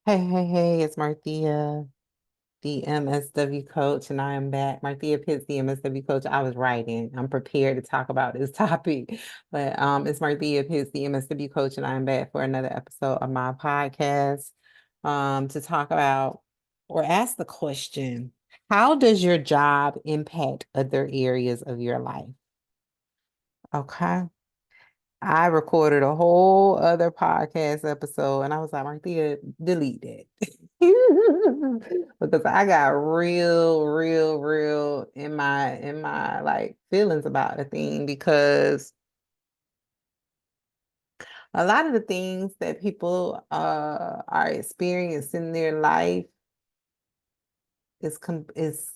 Hey, it's Marthea, the MSW coach, and I am back. Marthea Pitts, the MSW coach. I was writing. I'm prepared to talk about this topic, but it's Marthea Pitts, the MSW coach, and I am back for another episode of my podcast to talk about or ask the question, how does your job impact other areas of your life? Okay. I recorded a whole other podcast episode and I was like, Marthea, delete that. Because I got real in my like feelings about the thing because a lot of the things that people are experiencing in their life is com is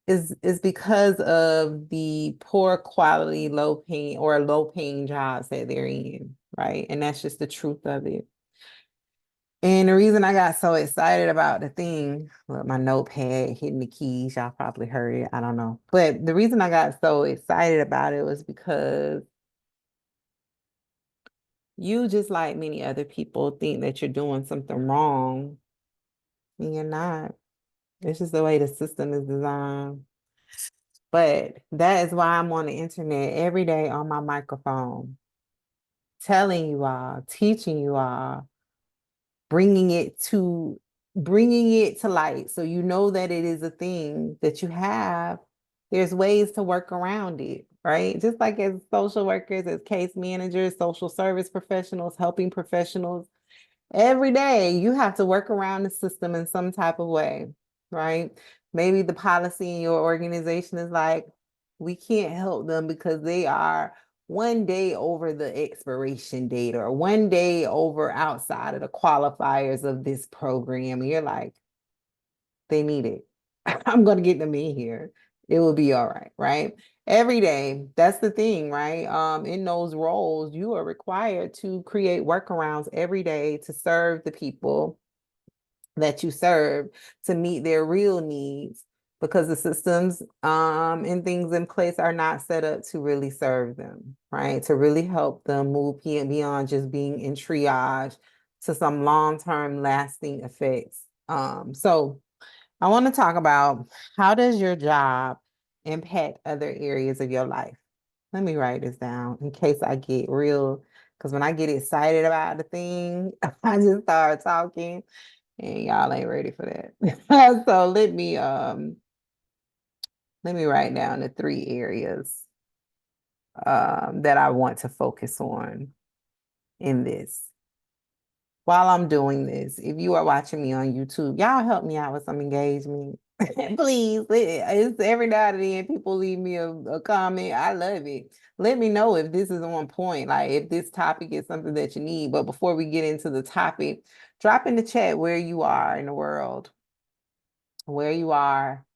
is because of the poor quality, low paying jobs that they're in, right? And that's just the truth of it. And the reason I got so excited about the thing, well, my notepad hitting the keys, y'all probably heard it. I don't know. But the reason I got so excited about it was because you, just like many other people, think that you're doing something wrong, and you're not. It's just the way the system is designed. But that is why I'm on the internet every day on my microphone, telling you all, teaching you all, bringing it to light so you know that it is a thing that you have. There's ways to work around it, right? Just like as social workers, as case managers, social service professionals, helping professionals, every day you have to work around the system in some type of way, right? Maybe the policy in your organization is like, we can't help them because they are one day over the expiration date or one day over outside of the qualifiers of this program. And you're like, they need it. I'm going to get them in here. It will be all right, right? Every day, that's the thing, right? In those roles, you are required to create workarounds every day to serve the people that you serve, to meet their real needs, because the systems and things in place are not set up to really serve them, right? To really help them move beyond just being in triage to some long-term lasting effects. So I want to talk about, how does your job impact other areas of your life? Let me write this down in case I get real, because when I get excited about the thing, I just start talking and y'all ain't ready for that. So let me write down the three areas that I want to focus on in this. While I'm doing this, if you are watching me on YouTube, y'all help me out with some engagement. Please, it's every now and then people leave me a comment. I love it. Let me know if this is on point, like if this topic is something that you need. But before we get into the topic, drop in the chat where you are in the world, where you are.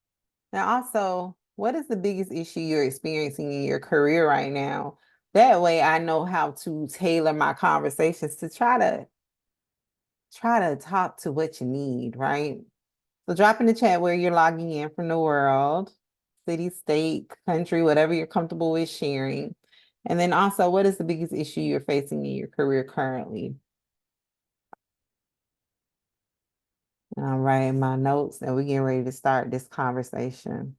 And also, what is the biggest issue you're experiencing in your career right now? That way I know how to tailor my conversations to try to talk to what you need, right? So drop in the chat where you're logging in from the world, city, state, country, whatever you're comfortable with sharing. And then also, what is the biggest issue you're facing in your career currently? And I'm writing my notes and we're getting ready to start this conversation.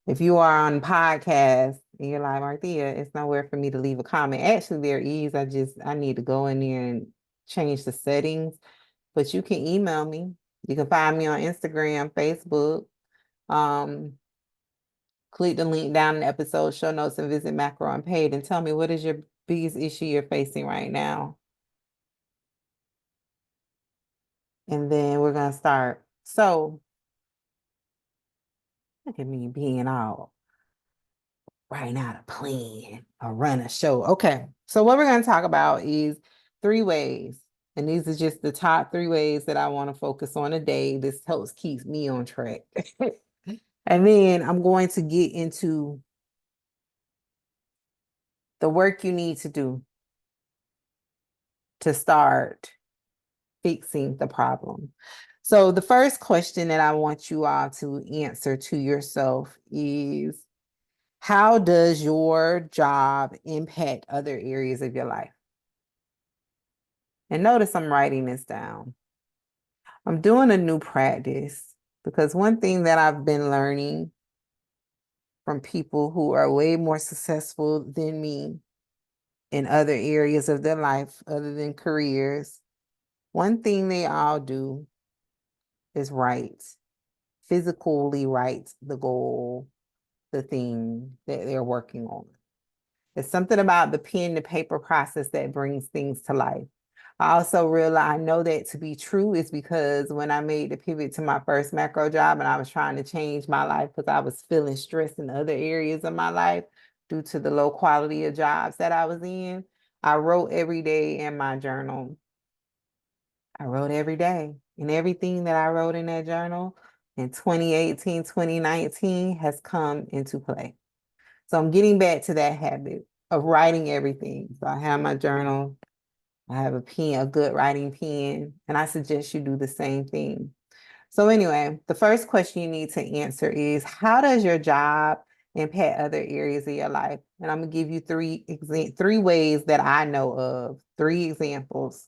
If you are on podcast and you're like, Marthea, it's nowhere for me to leave a comment. Actually, there is. I need to go in there and change the settings. But you can email me. You can find me on Instagram, Facebook. Um, Click the link down in the episode show notes and visit Macro Unpaid and tell me, what is your biggest issue you're facing right now? And then we're gonna start. So look at me being all writing out a plan or run a show. Okay. So what we're gonna talk about is three ways. And these are just the top three ways that I want to focus on a day. This helps keeps me on track. And then I'm going to get into the work you need to do to start fixing the problem. So the first question that I want you all to answer to yourself is, how does your job impact other areas of your life? And notice I'm writing this down. I'm doing a new practice because one thing that I've been learning from people who are way more successful than me in other areas of their life other than careers, one thing they all do is write, physically write the goal, the thing that they're working on. It's something about the pen to paper process that brings things to life. I also realize I know that to be true is because when I made the pivot to my first macro job and I was trying to change my life because I was feeling stressed in other areas of my life due to the low quality of jobs that I was in, I wrote every day in my journal. I wrote every day, and everything that I wrote in that journal in 2018, 2019 has come into play. So I'm getting back to that habit of writing everything. So I have my journal, I have a pen, a good writing pen, and I suggest you do the same thing. So anyway, the first question you need to answer is, how does your job impact other areas of your life? And I'm gonna give you three ways that I know of, three examples.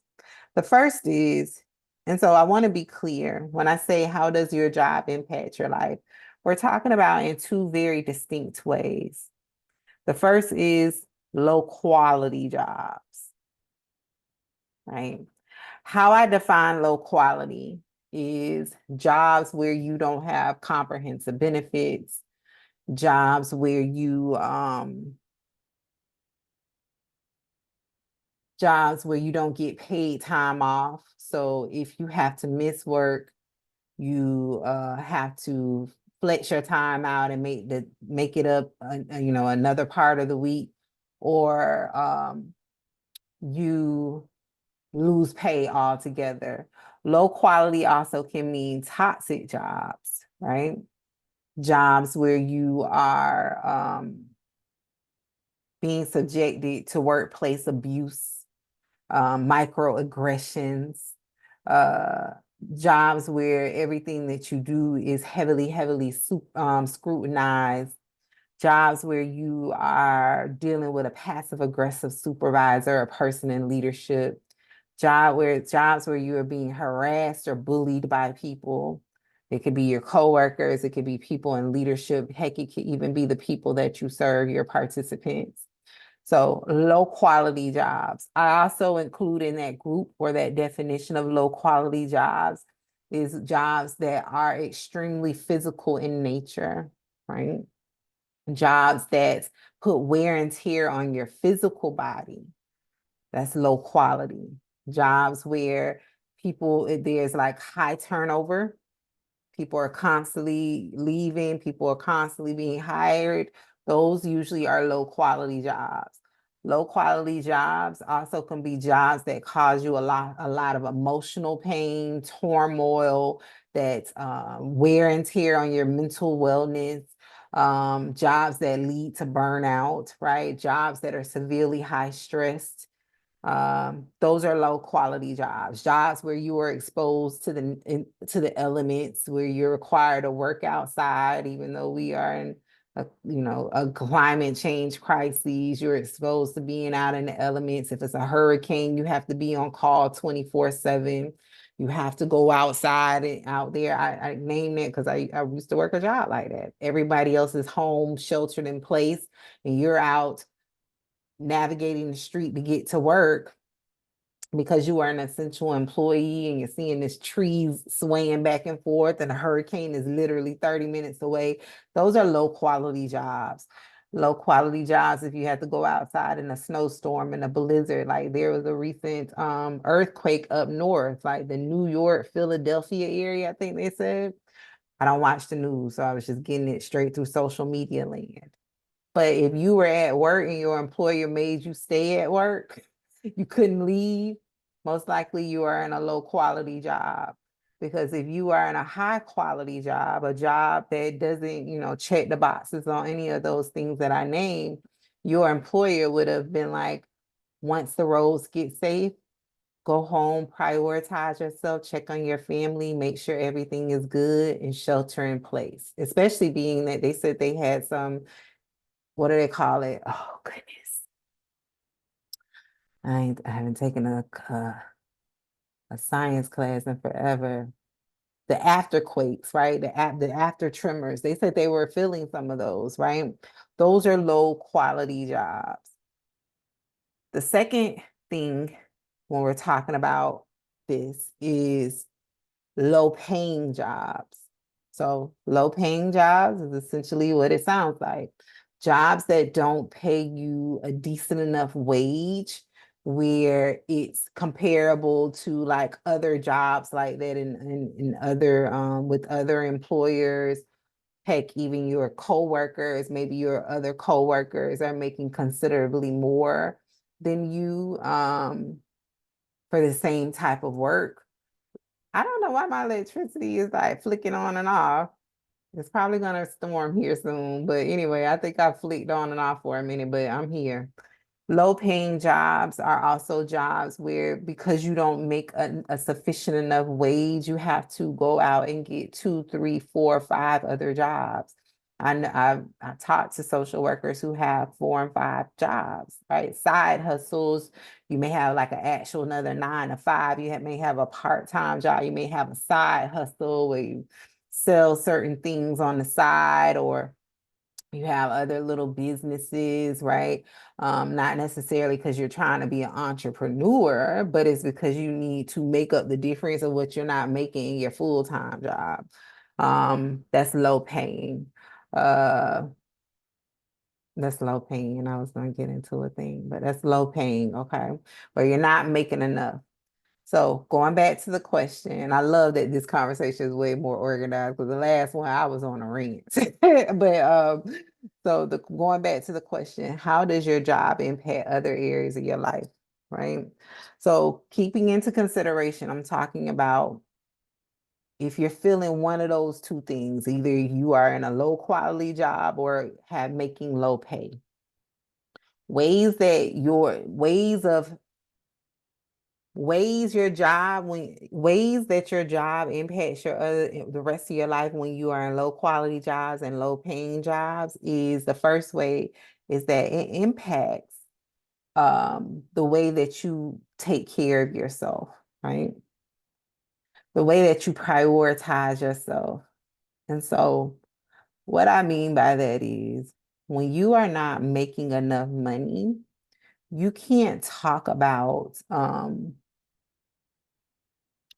The first is, and so I want to be clear when I say, how does your job impact your life? We're talking about in two very distinct ways. The first is low quality jobs, right? How I define low quality is jobs where you don't have comprehensive benefits, jobs where you don't get paid time off. So if you have to miss work, you have to flex your time out and make it up, another part of the week, or you lose pay altogether. Low quality also can mean toxic jobs, right? Jobs where you are being subjected to workplace abuse, microaggressions, uh, jobs where everything that you do is heavily scrutinized, jobs where you are dealing with a passive aggressive supervisor, a person in leadership, jobs where you are being harassed or bullied by people. It could be your coworkers, it could be people in leadership. Heck, it could even be the people that you serve, your participants. So low quality jobs. I also include in that group or that definition of low quality jobs is jobs that are extremely physical in nature, right? Jobs that put wear and tear on your physical body. That's low quality. Jobs where there's like high turnover. People are constantly leaving, people are constantly being hired. Those usually are low quality jobs. Low quality jobs also can be jobs that cause you a lot of emotional pain, turmoil, that wear and tear on your mental wellness, jobs that lead to burnout, right? Jobs that are severely high stressed. Those are low quality jobs where you are exposed to the elements, where you're required to work outside, even though we are in a climate change crisis. You're exposed to being out in the elements. If it's a hurricane, you have to be on call 24/7. You have to go outside and out there. I name it because I used to work a job like that. Everybody else is home, sheltered in place, and you're out navigating the street to get to work because you are an essential employee and you're seeing this trees swaying back and forth and a hurricane is literally 30 minutes away. Those are low quality jobs. Low quality jobs if you have to go outside in a snowstorm and a blizzard. Like there was a recent earthquake up north, like the New York, Philadelphia area, I think they said. I don't watch the news, so I was just getting it straight through social media land. But if you were at work and your employer made you stay at work, you couldn't leave, most likely you are in a low quality job. Because if you are in a high quality job, a job that doesn't, check the boxes on any of those things that I named, your employer would have been like, once the roads get safe, go home, prioritize yourself, check on your family, make sure everything is good and shelter in place. Especially being that they said they had some, what do they call it? Oh goodness. I haven't taken a a science class in forever. The afterquakes, right? The after tremors. They said they were feeling some of those, right? Those are low quality jobs. The second thing when we're talking about this is low paying jobs. So low paying jobs is essentially what it sounds like. Jobs that don't pay you a decent enough wage where it's comparable to like other jobs like that in other with other employers. Heck, even your coworkers, maybe your other coworkers are making considerably more than you for the same type of work. I don't know why my electricity is like flicking on and off. It's probably gonna storm here soon. But anyway, I think I flicked on and off for a minute, but I'm here. Low paying jobs are also jobs where because you don't make a sufficient enough wage, you have to go out and get two, three, four, five other jobs. I talked to social workers who have 4 and 5 jobs, right? Side hustles. You may have like an actual another 9 to 5. May have a part-time job. You may have a side hustle where you sell certain things on the side, or you have other little businesses, right? Not necessarily because you're trying to be an entrepreneur, but it's because you need to make up the difference of what you're not making in your full-time job. That's low paying. Uh, that's low paying. And I was going to get into a thing, but that's low paying, okay? But you're not making enough. So going back to the question, I love that this conversation is way more organized because the last one I was on a rant. But so going back to the question, how does your job impact other areas of your life? Right. So keeping into consideration, I'm talking about if you're feeling one of those two things, either you are in a low quality job or have making low pay. Ways that your ways of ways that your job impacts the rest of your life when you are in low quality jobs and low paying jobs is the first way is that it impacts the way that you take care of yourself, right? The way that you prioritize yourself. And so what I mean by that is when you are not making enough money, you can't talk about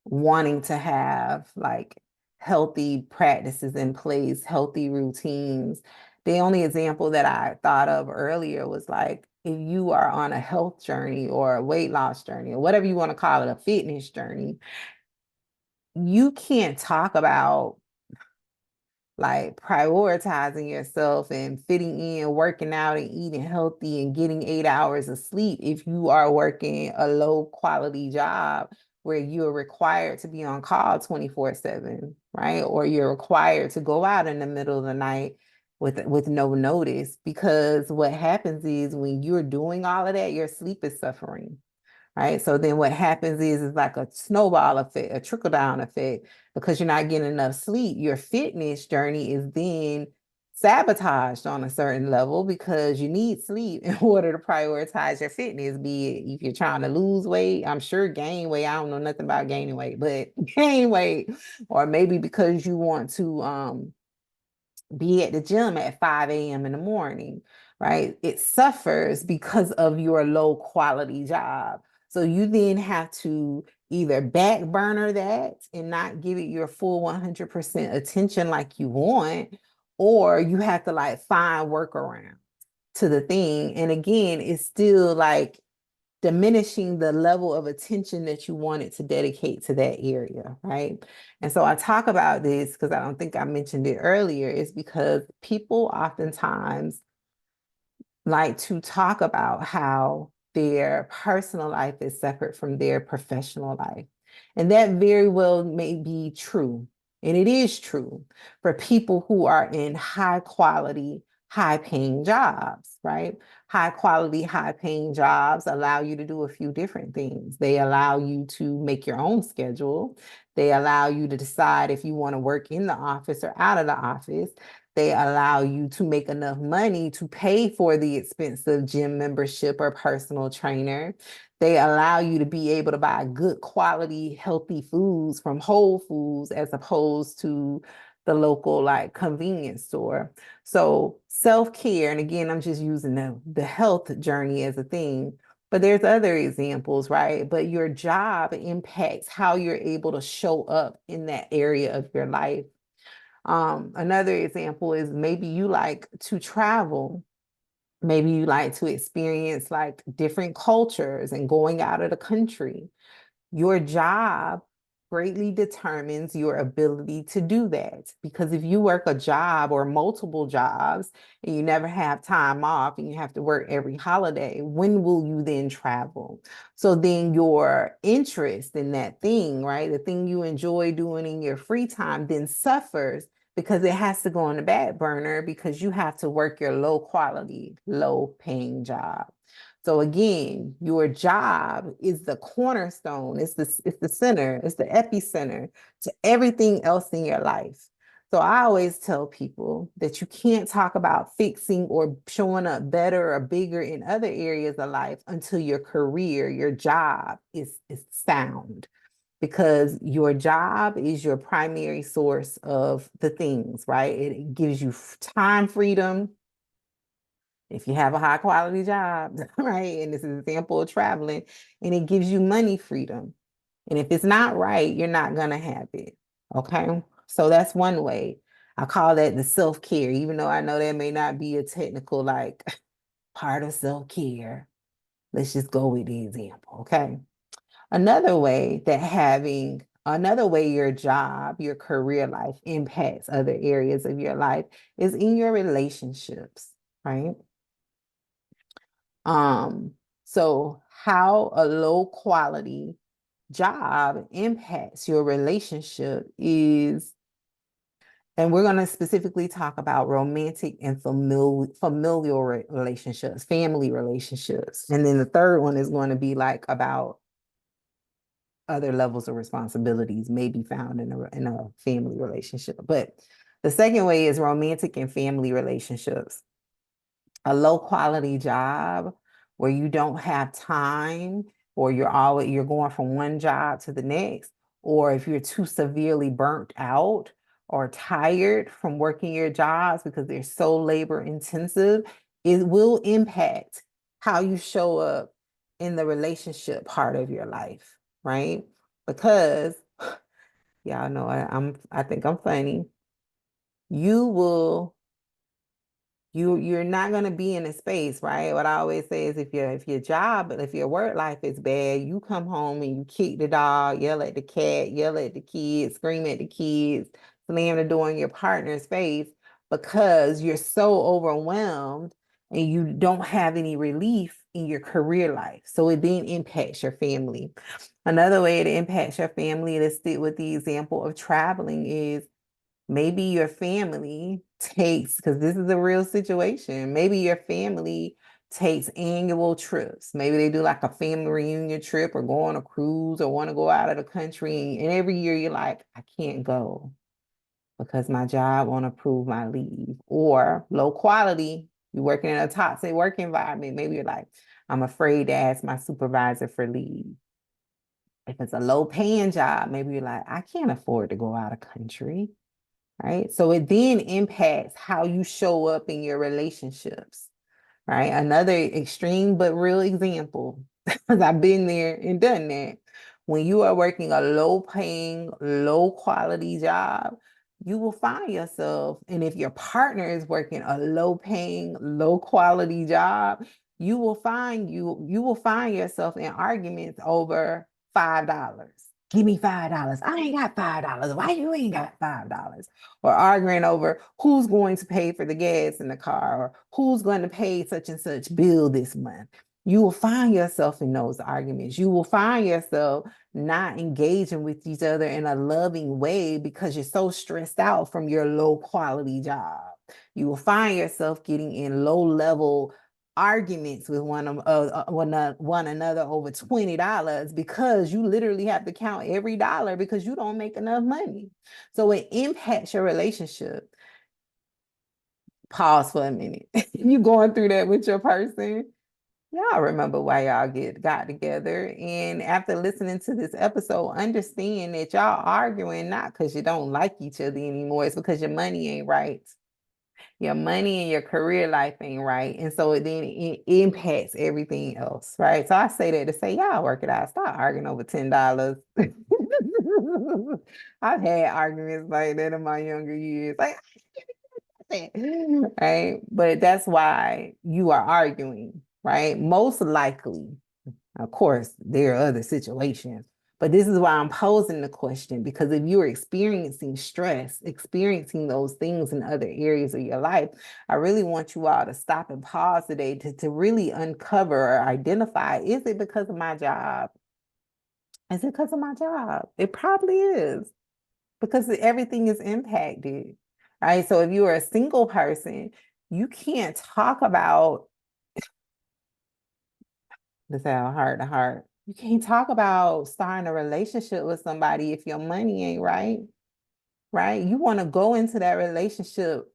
wanting to have like healthy practices in place, healthy routines. The only example that I thought of earlier was like if you are on a health journey or a weight loss journey or whatever you want to call it, a fitness journey, you can't talk about like prioritizing yourself and fitting in, working out and eating healthy and getting 8 hours of sleep if you are working a low quality job where you're required to be on call 24/7, right? Or you're required to go out in the middle of the night with no notice because what happens is when you're doing all of that, your sleep is suffering, right? So then what happens is like a snowball effect, a trickle down effect, because you're not getting enough sleep. Your fitness journey is then sabotaged on a certain level because you need sleep in order to prioritize your fitness, be it if you're trying to lose weight, I'm sure gain weight. I don't know nothing about gaining weight, but gain weight, or maybe because you want to be at the gym at 5 a.m. in the morning, right? It suffers because of your low quality job. So you then have to either back burner that and not give it your full 100% attention like you want, or you have to like find workaround to the thing. And again, it's still like diminishing the level of attention that you wanted to dedicate to that area, right? And so I talk about this because I don't think I mentioned it earlier, is because people oftentimes like to talk about how their personal life is separate from their professional life. And that very well may be true. And it is true for people who are in high quality, high paying jobs, right? High quality, high paying jobs allow you to do a few different things. They allow you to make your own schedule. They allow you to decide if you want to work in the office or out of the office. They allow you to make enough money to pay for the expensive gym membership or personal trainer. They allow you to be able to buy good quality, healthy foods from Whole Foods as opposed to the local like convenience store. So self-care, and again, I'm just using the health journey as a thing, but there's other examples, right? But your job impacts how you're able to show up in that area of your life. Another example is maybe you like to travel. Maybe you like to experience like different cultures and going out of the country. Your job greatly determines your ability to do that. Because if you work a job or multiple jobs and you never have time off and you have to work every holiday, when will you then travel? So then your interest in that thing, right? The thing you enjoy doing in your free time then suffers because it has to go on the back burner because you have to work your low quality, low paying job. So again, your job is the cornerstone, it's the center, it's the epicenter to everything else in your life. So I always tell people that you can't talk about fixing or showing up better or bigger in other areas of life until your career, your job is sound. Because your job is your primary source of the things, right? It gives you time freedom, if you have a high quality job, right? And this is an example of traveling, and it gives you money freedom. And if it's not right, you're not going to have it. Okay. So that's one way. I call that the self care, even though I know that may not be a technical, like part of self care. Let's just go with the example. Okay. Another way your job, your career life impacts other areas of your life is in your relationships, right? Um, so how a low quality job impacts your relationship is, and we're going to specifically talk about romantic and familial relationships, family relationships. And then the third one is going to be like about other levels of responsibilities may be found in a family relationship. But the second way is romantic and family relationships. A low quality job where you don't have time, or you're going from one job to the next, or if you're too severely burnt out or tired from working your jobs because they're so labor intensive, it will impact how you show up in the relationship part of your life, right? Because y'all know I think I'm funny. You will you're not going to be in a space, right? What I always say is if your work life is bad, you come home and you kick the dog, yell at the cat, yell at the kids, scream at the kids, slam the door in your partner's face because you're so overwhelmed and you don't have any relief in your career life. So it then impacts your family. Another way it impacts your family, let's stick with the example of traveling, is maybe your family takes, because this is a real situation, maybe your family takes annual trips. Maybe they do like a family reunion trip or go on a cruise or want to go out of the country. And every year you're like, I can't go because my job won't approve my leave. Or low quality, you're working in a toxic work environment. Maybe you're like, I'm afraid to ask my supervisor for leave. If it's a low paying job, maybe you're like, I can't afford to go out of country, right? So it then impacts how you show up in your relationships, right? Another extreme but real example, because I've been there and done that. When you are working a low paying, low quality job, you will find yourself, and if your partner is working a low paying, low quality job, you will find yourself in arguments over $5. Give me $5. I ain't got $5. Why you ain't got $5? Or arguing over who's going to pay for the gas in the car or who's going to pay such and such bill this month. You will find yourself in those arguments. You will find yourself not engaging with each other in a loving way because you're so stressed out from your low quality job. You will find yourself getting in low level arguments with one another over $20 because you literally have to count every dollar because you don't make enough money. So it impacts your relationship. Pause for a minute. You going through that with your person? Y'all remember why y'all got together. And after listening to this episode, understand that y'all arguing not because you don't like each other anymore. It's because your money ain't right. Your money and your career life ain't right. And so then it impacts everything else, right? So I say that to say, y'all work it out. Stop arguing over $10. I've had arguments like that in my younger years. Like, right? But that's why you are arguing, right? Most likely, of course, there are other situations, but this is why I'm posing the question, because if you're experiencing stress, experiencing those things in other areas of your life, I really want you all to stop and pause today to really uncover or identify, is it because of my job? Is it because of my job? It probably is, because everything is impacted, right? So if you are a single person, you can't talk about this have heart to heart. You can't talk about starting a relationship with somebody if your money ain't right, right? You want to go into that relationship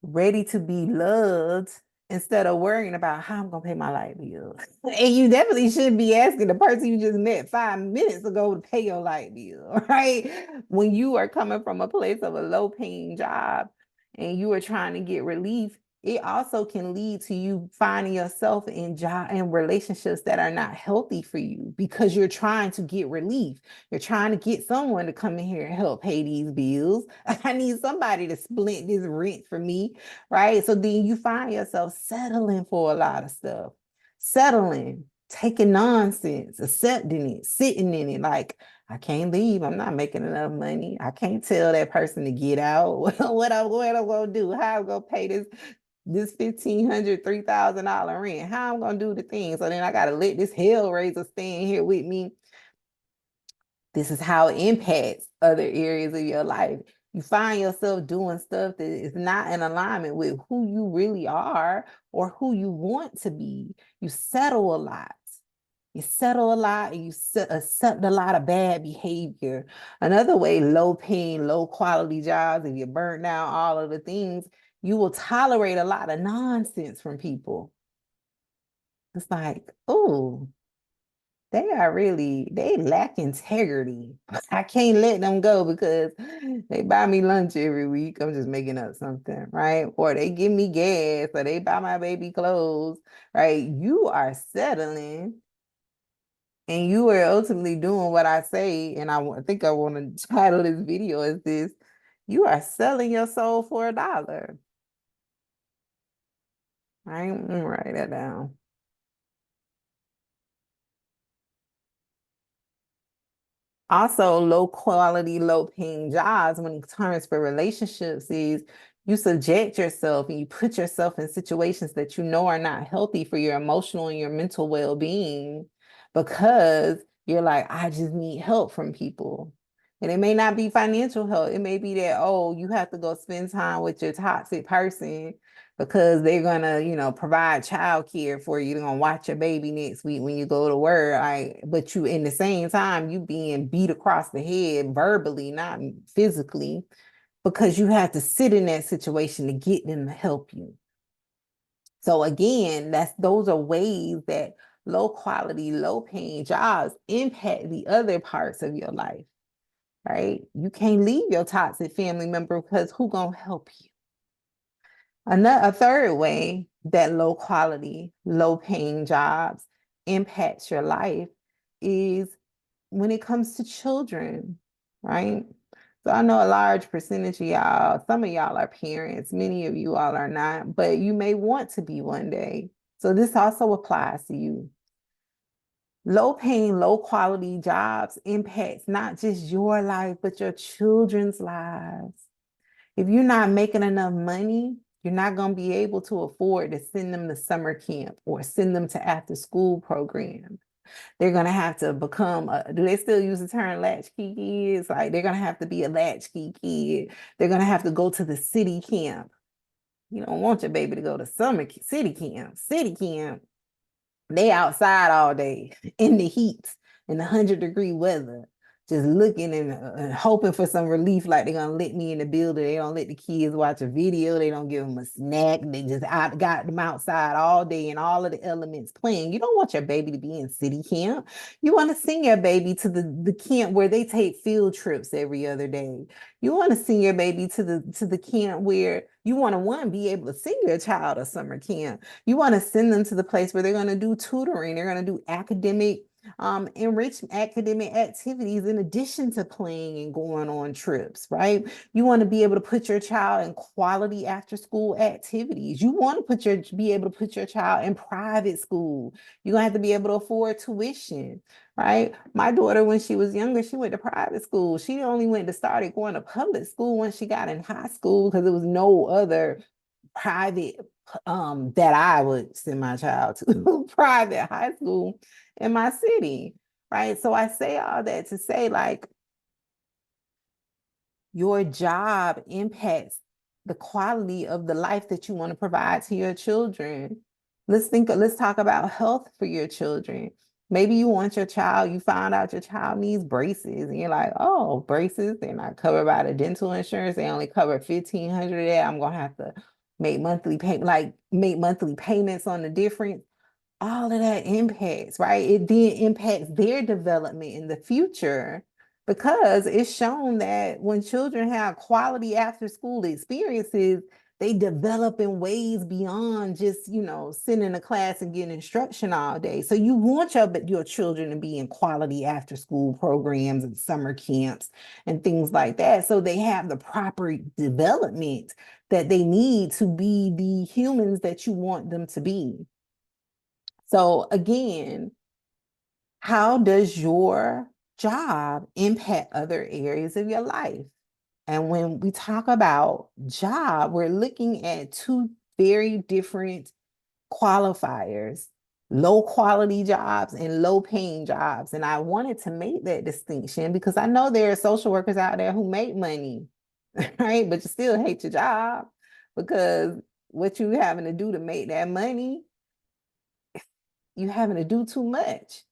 ready to be loved instead of worrying about how I'm gonna pay my light bill. And you definitely shouldn't be asking the person you just met 5 minutes ago to pay your light bill, right? When you are coming from a place of a low paying job and you are trying to get relief, it also can lead to you finding yourself in job and relationships that are not healthy for you because you're trying to get relief. You're trying to get someone to come in here and help pay these bills. I need somebody to split this rent for me, right? So then you find yourself settling for a lot of stuff, settling, taking nonsense, accepting it, sitting in it. Like, I can't leave. I'm not making enough money. I can't tell that person to get out. what I'm gonna do? How I'm gonna pay this $1,500, $3,000 rent? How I'm gonna do the thing? So then I gotta let this hellraiser stand here with me. This is how it impacts other areas of your life. You find yourself doing stuff that is not in alignment with who you really are or who you want to be. You settle a lot. You settle a lot and you accept a lot of bad behavior. Another way, low paying, low quality jobs, if you're burnt out, all of the things, you will tolerate a lot of nonsense from people. It's like, oh, they lack integrity. I can't let them go because they buy me lunch every week. I'm just making up something, right? Or they give me gas, or they buy my baby clothes, right? You are settling and you are ultimately doing what I say. And I think I want to title this video as this: you are selling your soul for $1. Right? I'm gonna write that down. Also, low quality, low paying jobs when it comes for relationships is you subject yourself and you put yourself in situations that you know are not healthy for your emotional and your mental well-being because you're like, I just need help from people. And it may not be financial help. It may be that, oh, you have to go spend time with your toxic person because they're gonna, provide childcare for you. They're gonna watch your baby next week when you go to work. But you in the same time, you being beat across the head verbally, not physically, because you have to sit in that situation to get them to help you. So again, those are ways that low quality, low paying jobs impact the other parts of your life, right? You can't leave your toxic family member because who gonna help you? A third way that low quality, low paying jobs impacts your life is when it comes to children, right? So I know a large percentage of y'all, some of y'all are parents, many of you all are not, but you may want to be one day. So this also applies to you. Low paying, low quality jobs impacts not just your life, but your children's lives. If you're not making enough money, you're not going to be able to afford to send them to summer camp or send them to after school programs. They're going to have to become, do they still use the term latchkey kids? Like they're going to have to be a latchkey kid. They're going to have to go to the city camp. You don't want your baby to go to city camp. City camp, they outside all day in the heat, in the 100-degree weather. just looking and hoping for some relief, like they're gonna let me in the building. They don't let the kids watch a video. They don't give them a snack. They just got them outside all day and all of the elements playing. You don't want your baby to be in city camp. You want to send your baby to the camp where they take field trips every other day. You want to send your baby to the camp where you want to one be able to send your child a summer camp. You want to send them to the place where they're going to do tutoring. They're going to do enrich academic activities in addition to playing and going on trips, right? You want to be able to put your child in quality after school activities. You want to be able to put your child in private school. You're gonna have to be able to afford tuition, right? My daughter, when she was younger, she went to private school. She only went to started going to public school when she got in high school because there was no other private that I would send my child to private high school in my city, right? So I say all that to say, like, your job impacts the quality of the life that you want to provide to your children. Let's talk about health for your children. Maybe you want your child, you found out your child needs braces, and you're like, oh, braces, they're not covered by the dental insurance. They only cover 1,500 of that. I'm gonna have to make monthly payments on the difference. All of that impacts, right? It then impacts their development in the future because it's shown that when children have quality after school experiences, they develop in ways beyond just, sitting in a class and getting instruction all day. So you want your children to be in quality after school programs and summer camps and things like that. So they have the proper development that they need to be the humans that you want them to be. So again, how does your job impact other areas of your life? And when we talk about job, we're looking at two very different qualifiers: low quality jobs and low paying jobs. And I wanted to make that distinction because I know there are social workers out there who make money, right? But you still hate your job because what you having to do to make that money, you having to do too much.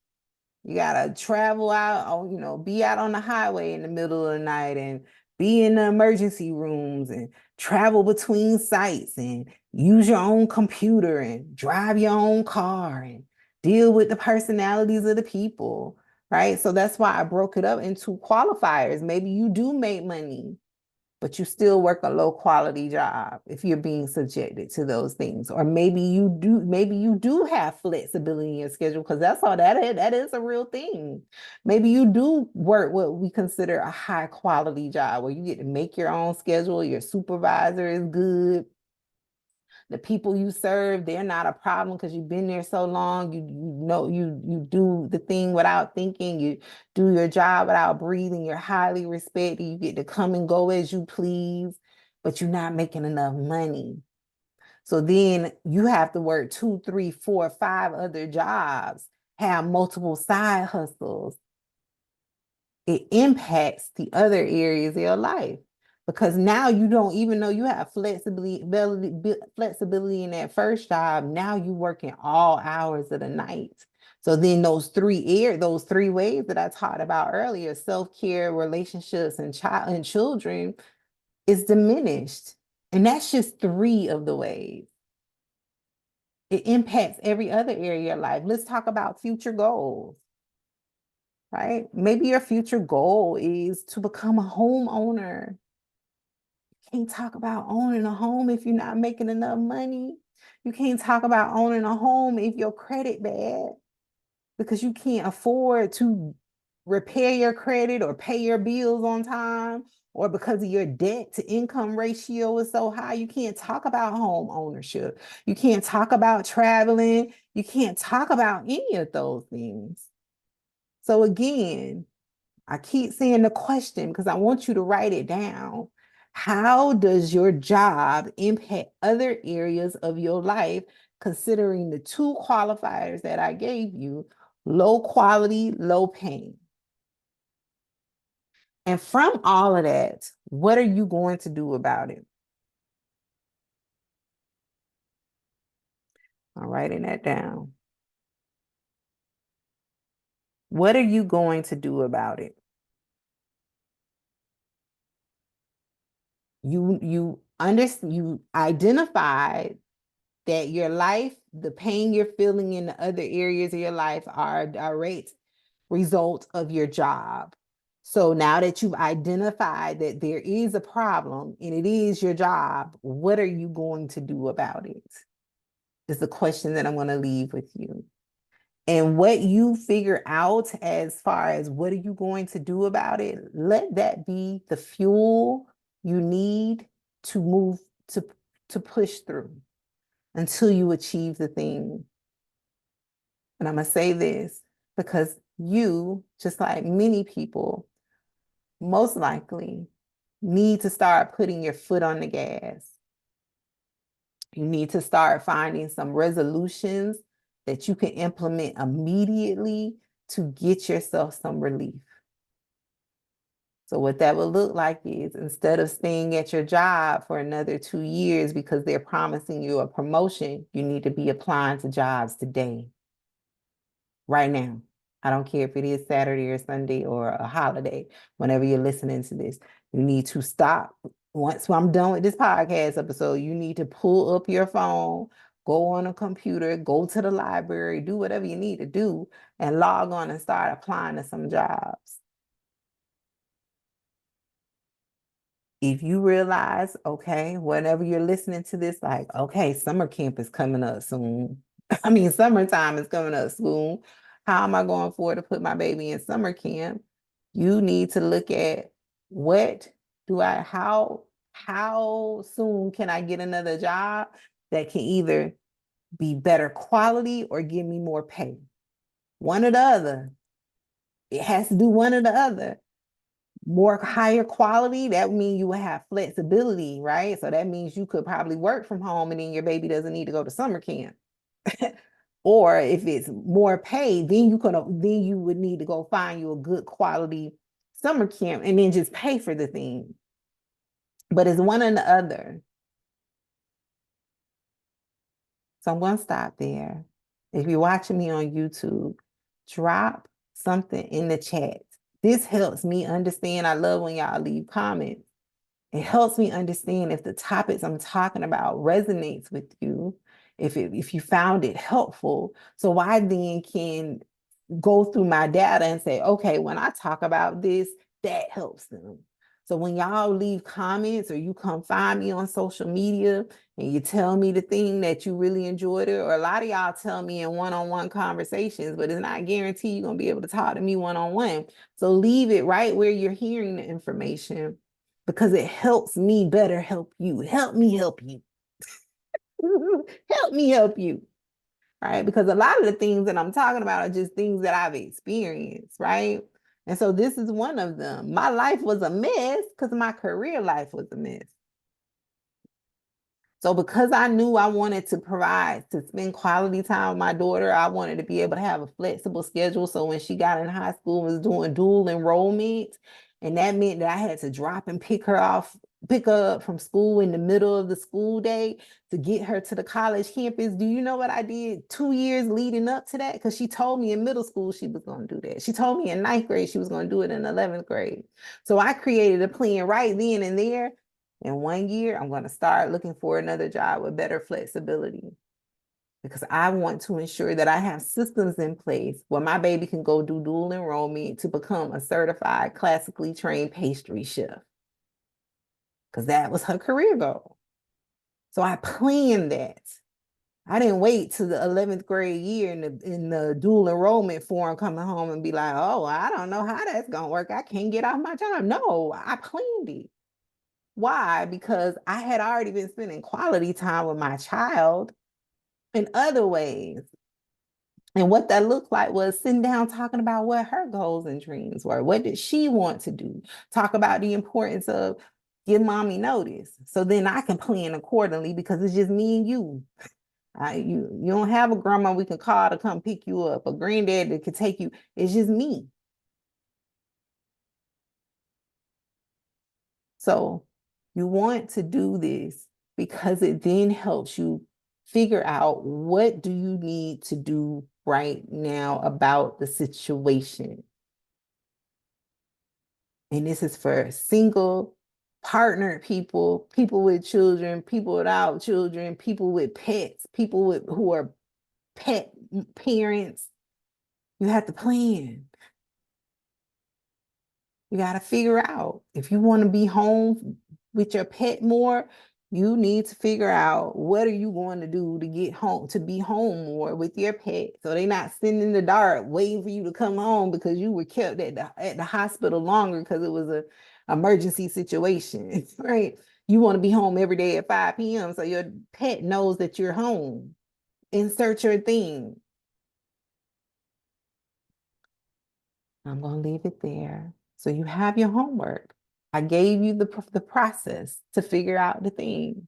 You gotta travel out, or be out on the highway in the middle of the night and be in the emergency rooms and travel between sites and use your own computer and drive your own car and deal with the personalities of the people, right? So that's why I broke it up into qualifiers. Maybe you do make money, but you still work a low quality job if you're being subjected to those things. Or maybe you do have flexibility in your schedule, because that's all that is a real thing. Maybe you do work what we consider a high quality job where you get to make your own schedule, your supervisor is good, the people you serve, they're not a problem because you've been there so long. You do the thing without thinking. You do your job without breathing. You're highly respected. You get to come and go as you please, but you're not making enough money. So then you have to work 2, 3, 4, 5 other jobs, have multiple side hustles. It impacts the other areas of your life because now you don't, even though you have flexibility in that first job, now you working all hours of the night. So then those three ways that I talked about earlier, self-care, relationships, and children, is diminished. And that's just 3 of the ways. It impacts every other area of your life. Let's talk about future goals, right? Maybe your future goal is to become a homeowner. You can't talk about owning a home if you're not making enough money. You can't talk about owning a home if your credit bad, because you can't afford to repair your credit or pay your bills on time, or because of your debt to income ratio is so high. You can't talk about home ownership. You can't talk about traveling. You can't talk about any of those things. So again, I keep saying the question because I want you to write it down. How does your job impact other areas of your life, considering the 2 qualifiers that I gave you: low quality, low paying? And from all of that, what are you going to do about it? I'm writing that down. What are you going to do about it? You identified that your life, the pain you're feeling in the other areas of your life are a direct result of your job. So now that you've identified that there is a problem and it is your job, what are you going to do about it? Is the question that I'm going to leave with you. And what you figure out as far as what are you going to do about it, let that be the fuel you need to move to push through until you achieve the thing. And I'm going to say this because you, just like many people, most likely need to start putting your foot on the gas. You need to start finding some resolutions that you can implement immediately to get yourself some relief. So what that would look like is instead of staying at your job for another 2 years because they're promising you a promotion, you need to be applying to jobs today, right now. I don't care if it is Saturday or Sunday or a holiday, whenever you're listening to this, you need to stop. Once I'm done with this podcast episode, you need to pull up your phone, go on a computer, go to the library, do whatever you need to do, and log on and start applying to some jobs. If you realize, okay, whenever you're listening to this, like, okay, summer camp is coming up soon. I mean, summertime is coming up soon. How am I going forward to put my baby in summer camp? You need to look at what do I, how soon can I get another job that can either be better quality or give me more pay? One or the other. It has to do one or the other. More higher quality, that means you will have flexibility, right? So that means you could probably work from home and then your baby doesn't need to go to summer camp. Or if it's more pay, then you would need to go find you a good quality summer camp and then just pay for the thing. But it's one or the other. So I'm going to stop there. If you're watching me on YouTube, drop something in the chat. This helps me understand. I love when y'all leave comments. It helps me understand if the topics I'm talking about resonates with you, if you found it helpful. So I then can go through my data and say, okay, when I talk about this, that helps them. So when y'all leave comments or you come find me on social media and you tell me the thing that you really enjoyed it, or a lot of y'all tell me in one-on-one conversations, but it's not guaranteed you're going to be able to talk to me one-on-one. So leave it right where you're hearing the information because it helps me better help you. Help me help you. Help me help you. Right? Because a lot of the things that I'm talking about are just things that I've experienced, right? And so this is one of them. My life was a mess because my career life was a mess. So because I knew I wanted to spend quality time with my daughter, I wanted to be able to have a flexible schedule. So when she got in high school, was doing dual enrollment, and that meant that I had to drop and pick her up from school in the middle of the school day to get her to the college campus. Do you know what I did 2 years leading up to that? Because she told me in middle school she was going to do that. She told me in 9th grade she was going to do it in 11th grade. So I created a plan right then and there. In 1 year, I'm going to start looking for another job with better flexibility because I want to ensure that I have systems in place where my baby can go do dual enrollment to become a certified classically trained pastry chef because that was her career goal. So I planned that. I didn't wait to the 11th grade year in the dual enrollment form coming home and be like, oh, I don't know how that's going to work. I can't get off my job. No, I planned it. Why? Because I had already been spending quality time with my child in other ways. And what that looked like was sitting down talking about what her goals and dreams were. What did she want to do? Talk about the importance of give mommy notice. So then I can plan accordingly because it's just me and you. You don't have a grandma we can call to come pick you up, a granddad that could take you. It's just me. So you want to do this because it then helps you figure out what do you need to do right now about the situation. And this is for single partnered people, people with children, people without children, people with pets, people with who are pet parents. You have to plan. You got to figure out if you want to be home with your pet more, you need to figure out what are you going to do to get home, to be home more with your pet. So they're not sitting in the dark waiting for you to come home because you were kept at the hospital longer because it was a emergency situation, right? You want to be home every day at 5 p.m. so your pet knows that you're home. Insert your thing. I'm going to leave it there. So you have your homework. I gave you the process to figure out the thing.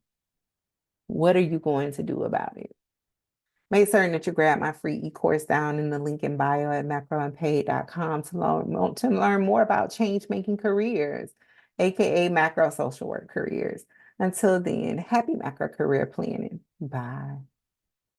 What are you going to do about it? Make certain that you grab my free e-course down in the link in bio at macroandpaid.com to learn more about change-making careers, aka macro social work careers. Until then, happy macro career planning. Bye.